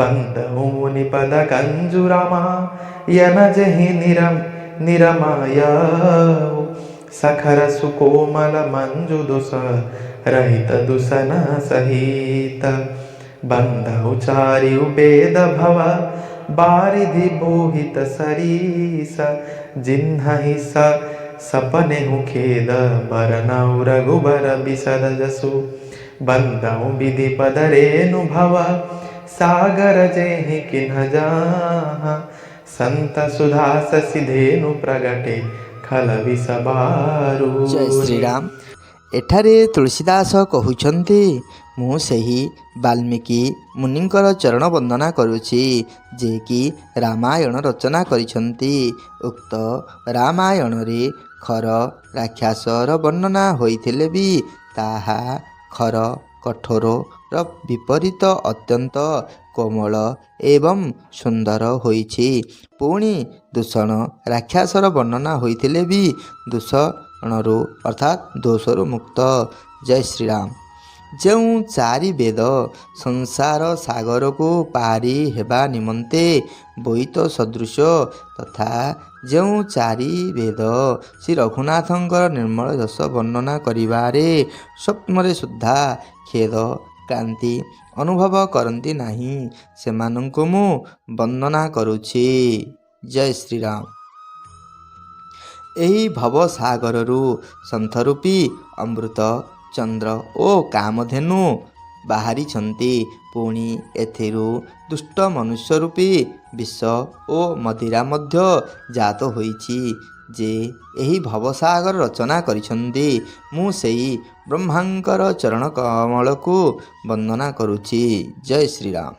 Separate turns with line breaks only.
ಬಂದವು ಮುನಿಪದ ಕಂಜುರಾಮ ಯನಜಹಿ ನಿರಮಾಯವು ಸಖರ ಸುಕೋಮಲ ಮಂಜು ದುಸ ರಹಿತ ದುಸನ ಸಹಿತ ಬಂದವು ಚಾರಿಯು ಭೇದ ಭವ ಬಾರಿಧಿ ಬೋಹಿತ ಸರೀಸ ಜಿನ್ಹಿ ಸಪನೆ ಖೇದ ಬರನವು ರಘುಬರ ಬಿಸದ ಜಸು ಬಂದವು ವಿಧಿ ಪದರೇನು ಭವ ಸಾಗರ ಜೇಹಿ ಕಿನ್ಹ ಜಾಹ ಸಂತ ಸುಧಾ ಸಸಿಧೇನು ಪ್ರಗಟೆ ଖଲବି ସବାରୁ।
ଜୟ ଶ୍ରୀରାମ। ଏଠାରେ ତୁଳସୀଦାସ କହୁଛନ୍ତି, ମୁଁ ସେହି ବାଲ୍ମୀକି ମୁନିଙ୍କର ଚରଣ ବନ୍ଦନା କରୁଛି, ଯିଏକି ରାମାୟଣ ରଚନା କରିଛନ୍ତି। ଉକ୍ତ ରାମାୟଣରେ ଖର ରାକ୍ଷସର ବର୍ଣ୍ଣନା ହୋଇଥିଲେ ବି ତାହା ଖର କଠୋରର ବିପରୀତ ଅତ୍ୟନ୍ତ କୋମଳ ଏବଂ ସୁନ୍ଦର ହୋଇଛି। ପୁଣି ଦୂଷଣ ରାକ୍ଷସର ବର୍ଣ୍ଣନା ହୋଇଥିଲେ ବି ଦୂଷଣରୁ ଅର୍ଥାତ୍ ଦୋଷରୁ ମୁକ୍ତ। ଜୟ ଶ୍ରୀରାମ। ଯେଉଁ ଚାରି ବେଦ ସଂସାର ସାଗରକୁ ପାରି ହେବା ନିମନ୍ତେ ବୋଇତ ସଦୃଶ ତଥା ଯେଉଁ ଚାରି ବେଦ ଶ୍ରୀ ରଘୁନାଥଙ୍କର ନିର୍ମଳ ଯଶ ବର୍ଣ୍ଣନା କରିବାରେ ସ୍ୱପ୍ନରେ ସୁଦ୍ଧା ଖେଦ କ୍ଳାନ୍ତି ଅନୁଭବ କରନ୍ତି ନାହିଁ, ସେମାନଙ୍କୁ ମୁଁ ବନ୍ଦନା କରୁଛି। ଜୟ ଶ୍ରୀରାମ। ଏହି ଭବସାଗରରୁ ସନ୍ଥରୂପୀ ଅମୃତ ଚନ୍ଦ୍ର ଓ କାମଧେନୁ ବାହାରିଛନ୍ତି। ପୁଣି ଏଥିରୁ ଦୁଷ୍ଟ ମନୁଷ୍ୟ ରୂପୀ ବିଷ ଓ ମଦିରା ମଧ୍ୟ ଜାତ ହୋଇଛି। ଯେ ଏହି ଭବସାଗର ରଚନା କରିଛନ୍ତି, ମୁଁ ସେହି ବ୍ରହ୍ମାଙ୍କର ଚରଣ କମଳକୁ ବନ୍ଦନା କରୁଛି। ଜୟ ଶ୍ରୀରାମ।